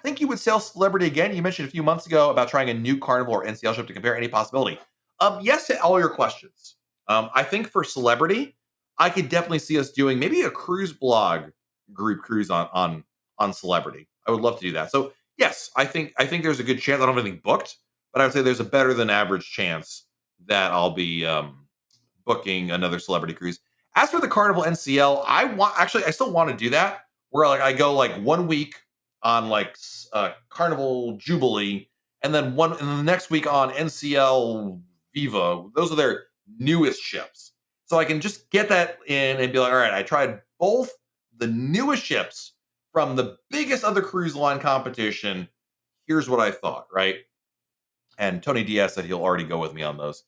think you would sail Celebrity again? You mentioned a few months ago about trying a new Carnival or NCL ship to compare any possibility. Yes to all your questions. I think for Celebrity, I could definitely see us doing maybe a cruise blog group cruise on Celebrity. I would love to do that. So yes, I think there's a good chance. I don't have anything booked, but I would say there's a better than average chance that I'll be booking another Celebrity cruise. As for the Carnival NCL, I still want to do that where like I go like 1 week on like Carnival Jubilee, and then the next week on NCL Viva. Those are their newest ships, so I can just get that in and be like, all right, I tried both the newest ships from the biggest other cruise line competition. Here's what I thought, right? And Tony Diaz said he'll already go with me on those.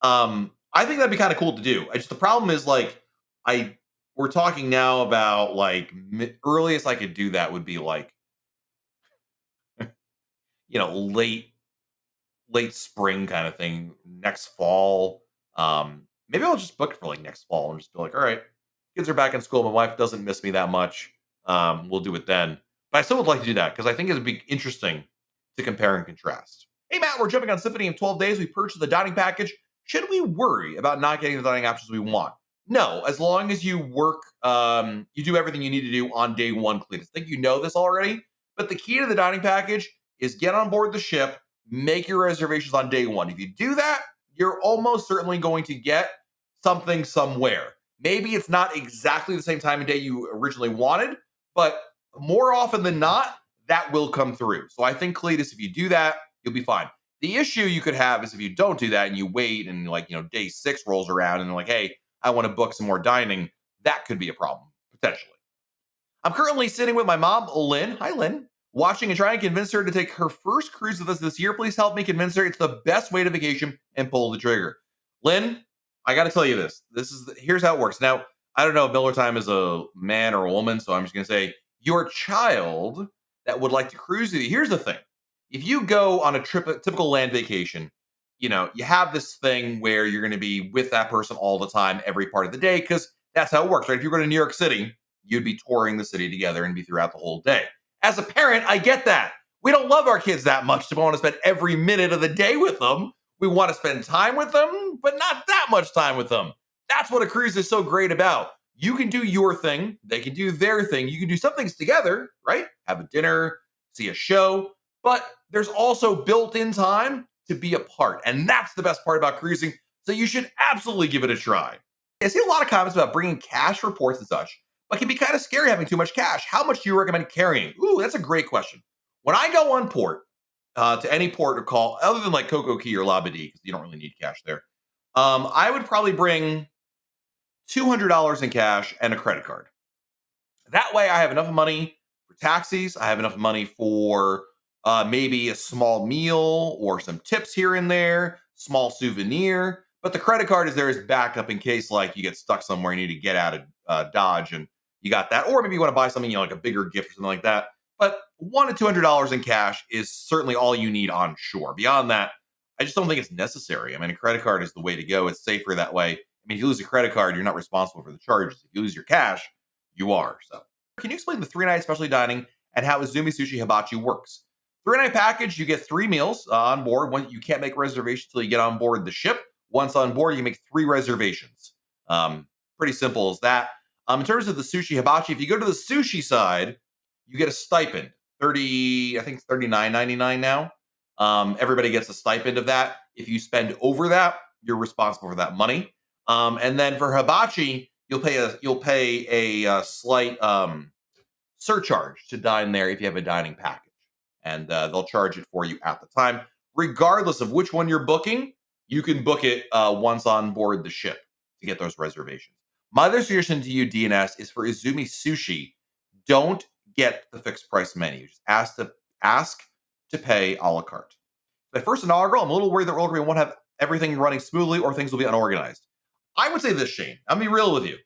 I think that'd be kind of cool to do. The problem is like I we're talking now about like earliest I could do that would be like late spring kind of thing next fall. Maybe I'll just book it for like next fall and just be like, all right, kids are back in school. My wife doesn't miss me that much. We'll do it then. But I still would like to do that because I think it would be interesting to compare and contrast. Hey Matt, we're jumping on Symphony in 12 days. We purchased the dining package. Should we worry about not getting the dining options we want? No, as long as you work, you do everything you need to do on day one, Cletus. I think you know this already, but the key to the dining package is get on board the ship, make your reservations on day one. If you do that, you're almost certainly going to get something somewhere. Maybe it's not exactly the same time of day you originally wanted, but more often than not, that will come through. So I think, Cletus, if you do that, you'll be fine. The issue you could have is if you don't do that and you wait and day 6 rolls around and you're like, hey, I want to book some more dining, that could be a problem, potentially. I'm currently sitting with my mom, Lynn. Hi, Lynn. Watching and trying to convince her to take her first cruise with us this year. Please help me convince her it's the best way to vacation and pull the trigger. Lynn, I got to tell you this. Here's how it works. Now, I don't know if Miller Time is a man or a woman, so I'm just going to say your child that would like to cruise with you. Here's the thing. If you go on a typical land vacation, you have this thing where you're going to be with that person all the time, every part of the day, because that's how it works, right? If you're going to New York City, you'd be touring the city together and be throughout the whole day. As a parent, I get that. We don't love our kids that much to want to spend every minute of the day with them. We want to spend time with them, but not that much time with them. That's what a cruise is so great about. You can do your thing. They can do their thing. You can do some things together, right? Have a dinner, see a show, but there's also built-in time to be apart. And that's the best part about cruising. So you should absolutely give it a try. I see a lot of comments about bringing cash reports and such, but it can be kind of scary having too much cash. How much do you recommend carrying? Ooh, that's a great question. When I go on port, to any port or call, other than like Coco Key or Labadee, because you don't really need cash there, I would probably bring $200 in cash and a credit card. That way I have enough money for taxis. I have enough money for maybe a small meal or some tips here and there, small souvenir. But the credit card is there as backup in case like you get stuck somewhere, you need to get out of Dodge and you got that. Or maybe you want to buy something, like a bigger gift or something like that. But $100 to $200 in cash is certainly all you need on shore. Beyond that, I just don't think it's necessary. I mean, a credit card is the way to go. It's safer that way. I mean, if you lose a credit card, you're not responsible for the charges. If you lose your cash, you are. So, can you explain the 3-night specialty dining and how Izumi Sushi Hibachi works? 3-night package, you get 3 meals on board. You can't make reservations until you get on board the ship. Once on board, you make 3 reservations. Pretty simple as that. In terms of the sushi hibachi, if you go to the sushi side, you get a stipend. I think it's $39.99 now. Everybody gets a stipend of that. If you spend over that, you're responsible for that money. And then for hibachi, you'll pay a slight surcharge to dine there if you have a dining package, and they'll charge it for you at the time, regardless of which one you're booking. You can book it once on board the ship to get those reservations. My other suggestion to you, DNS, is for Izumi Sushi, don't get the fixed price menu. Just ask to pay a la carte. My first inaugural, I'm a little worried that we're won't have everything running smoothly or things will be unorganized. I would say this, Shane. I'll be real with you.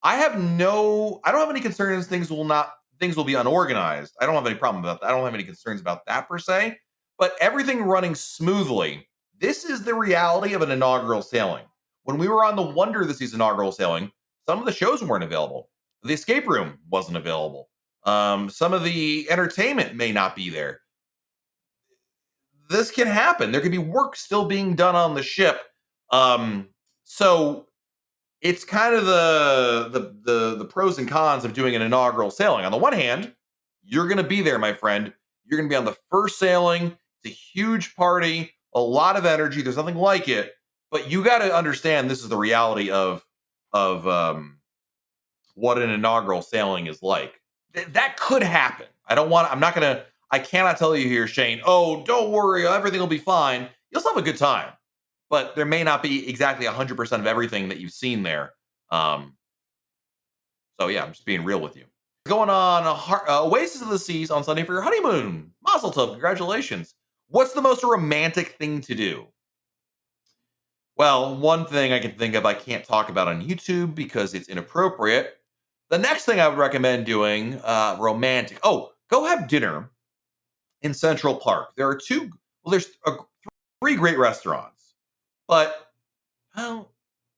I don't have any concerns things will be unorganized. I don't have any problem about that. I don't have any concerns about that per se. But everything running smoothly, this is the reality of an inaugural sailing. When we were on the Wonder this season inaugural sailing, some of the shows weren't available. The escape room wasn't available. Some of the entertainment may not be there. This can happen. There could be work still being done on the ship. So it's kind of the pros and cons of doing an inaugural sailing. On the one hand, you're going to be there, my friend. You're going to be on the first sailing. It's a huge party, a lot of energy. There's nothing like it. But you got to understand this is the reality of what an inaugural sailing is like. That could happen. I'm not going to, I cannot tell you here, Shane, oh, don't worry, everything will be fine. You'll still have a good time, but there may not be exactly 100% of everything that you've seen there. Um, so, yeah, I'm just being real with you. Going on Oasis of the Seas on Sunday for your honeymoon. Mazel tov, congratulations. What's the most romantic thing to do? Well, one thing I can think of I can't talk about on YouTube because it's inappropriate. The next thing I would recommend doing, romantic. Oh, go have dinner in Central Park. There's three great restaurants, but well,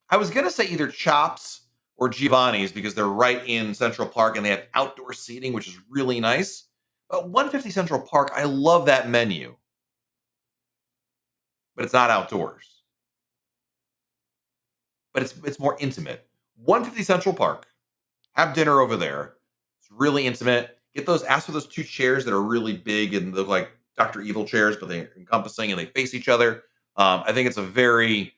I was gonna say either Chops or Giovanni's because they're right in Central Park and they have outdoor seating, which is really nice. But 150 Central Park, I love that menu, but it's not outdoors. But it's more intimate. 150 Central Park. Have dinner over there. It's really intimate. Ask for those two chairs that are really big and look like Dr. Evil chairs, but they're encompassing and they face each other. I think it's a very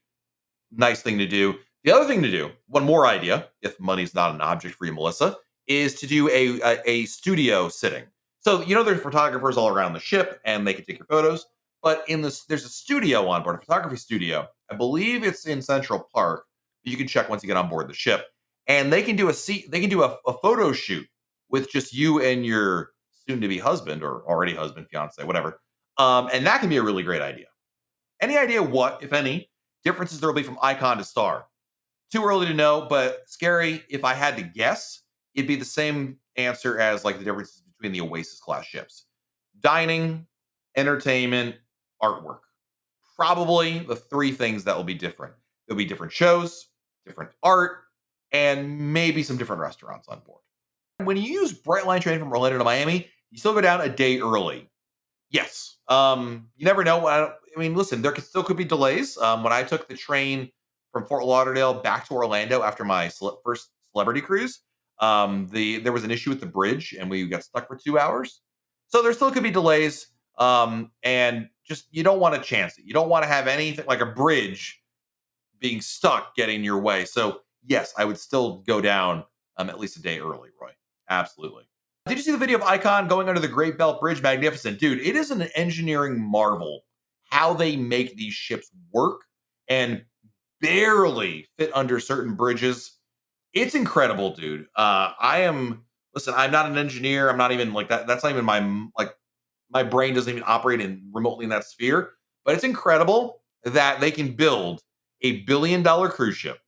nice thing to do. The other thing to do, one more idea, if money's not an object for you, Melissa, is to do a studio sitting. So there's photographers all around the ship, and they can take your photos. But there's a studio on board, a photography studio. I believe it's in Central Park. You can check once you get on board the ship, and they can do a photo shoot with just you and your soon-to-be husband or already husband, fiance, whatever. And that can be a really great idea. Any idea what, if any, differences there will be from icon to star? Too early to know, but scary. If I had to guess, it'd be the same answer as like the differences between the Oasis class ships: dining, entertainment, artwork. Probably the three things that will be different. There'll be different shows, different art, and maybe some different restaurants on board. When you use Brightline train from Orlando to Miami, you still go down a day early. Yes. You never know. Listen, there still could be delays. When I took the train from Fort Lauderdale back to Orlando after my first celebrity cruise, there was an issue with the bridge and we got stuck for 2 hours. So there still could be delays. And just you don't want to chance it. You don't want to have anything like a bridge being stuck getting in your way. So yes, I would still go down at least a day early, Roy. Absolutely. Did you see the video of Icon going under the Great Belt Bridge? Magnificent. Dude, it is an engineering marvel how they make these ships work and barely fit under certain bridges. It's incredible, dude. Listen, I'm not an engineer. I'm not even like that. That's not even my brain doesn't even operate in remotely in that sphere. But it's incredible that they can build $1 billion cruise ship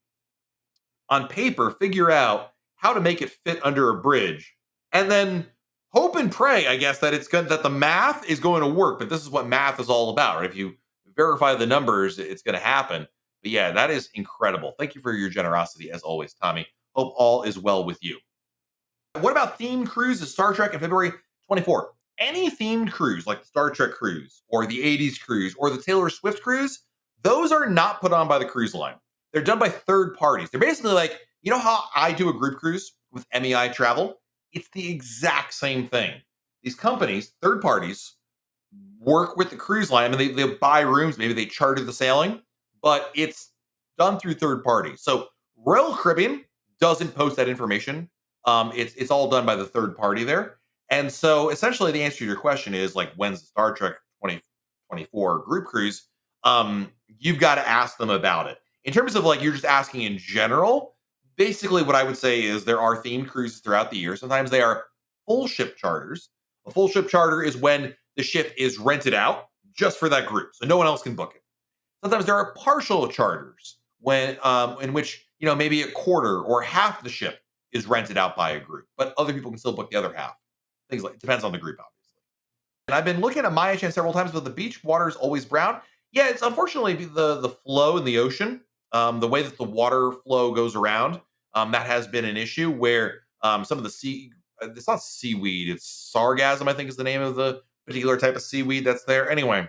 on paper, figure out how to make it fit under a bridge, and then hope and pray, I guess, that the math is going to work. But this is what math is all about, right? If you verify the numbers, it's going to happen. But yeah, that is incredible. Thank you for your generosity as always, Tommy. Hope all is well with you. What about themed cruises? Star Trek in February 24. Any themed cruise like the Star Trek cruise or the 80s cruise or the Taylor Swift cruise, those are not put on by the cruise line. They're done by third parties. They're basically like, you know how I do a group cruise with MEI Travel? It's the exact same thing. These companies, third parties, work with the cruise line. They buy rooms, maybe they charter the sailing, but it's done through third parties. So Royal Caribbean doesn't post that information. It's all done by the third party there. And so essentially the answer to your question is like, when's the Star Trek 2024 group cruise? You've got to ask them about it. In terms of like, you're just asking in general, basically what I would say is there are themed cruises throughout the year. Sometimes they are full ship charters. A full ship charter is when the ship is rented out just for that group. So no one else can book it. Sometimes there are partial charters when in which, maybe a quarter or half the ship is rented out by a group, but other people can still book the other half. Things like, it depends on the group, obviously. And I've been looking at Maya Chan several times, but the beach water is always brown. Yeah, it's unfortunately the flow in the ocean, the way that the water flow goes around, that has been an issue where some of the sea it's not seaweed, it's sargassum, I think is the name of the particular type of seaweed that's there. Anyway,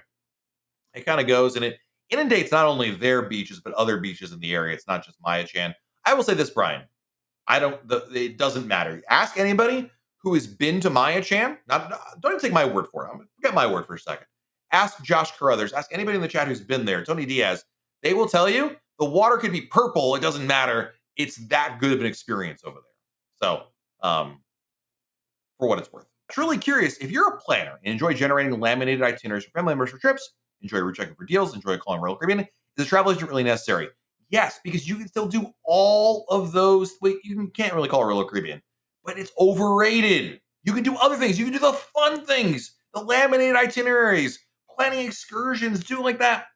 it kind of goes and it inundates not only their beaches, but other beaches in the area. It's not just Maya Chan. I will say this, Brian. It doesn't matter. Ask anybody who has been to Maya Chan. Don't even take my word for it. Forget my word for a second. Ask Josh Carruthers. Ask anybody in the chat who's been there. Tony Diaz. They will tell you the water could be purple. It doesn't matter. It's that good of an experience over there. So, for what it's worth. Truly curious, if you're a planner and enjoy generating laminated itineraries for family members for trips, enjoy route checking for deals, enjoy calling Royal Caribbean, is a travel agent really necessary? Yes, because you can still do all of those. Wait, you can't really call it Royal Caribbean, but it's overrated. You can do other things. You can do the fun things, the laminated itineraries, planning excursions, doing like that.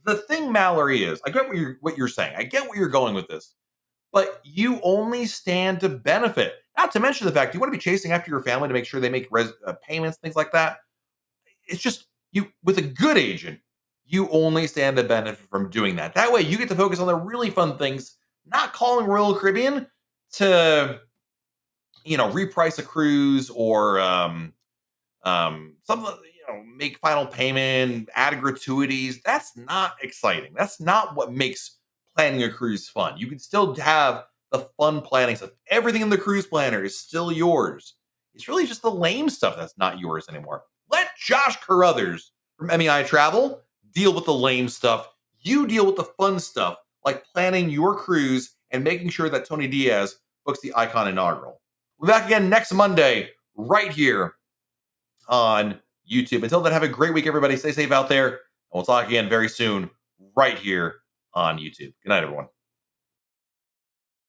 The thing, Mallory, is I get what you're saying. I get where you're going with this, but you only stand to benefit. Not to mention the fact you want to be chasing after your family to make sure they make payments, things like that. It's just you with a good agent, you only stand to benefit from doing that. That way, you get to focus on the really fun things, not calling Royal Caribbean to, reprice a cruise or something, make final payment, add gratuities. That's not exciting. That's not what makes planning a cruise fun. You can still have the fun planning stuff. Everything in the cruise planner is still yours. It's really just the lame stuff that's not yours anymore. Let Josh Carruthers from MEI Travel deal with the lame stuff. You deal with the fun stuff, like planning your cruise and making sure that Tony Diaz books the Icon inaugural. We'll be back again next Monday, right here on YouTube. Until then, have a great week, everybody. Stay safe out there, and we'll talk again very soon, right here on YouTube. Good night, everyone.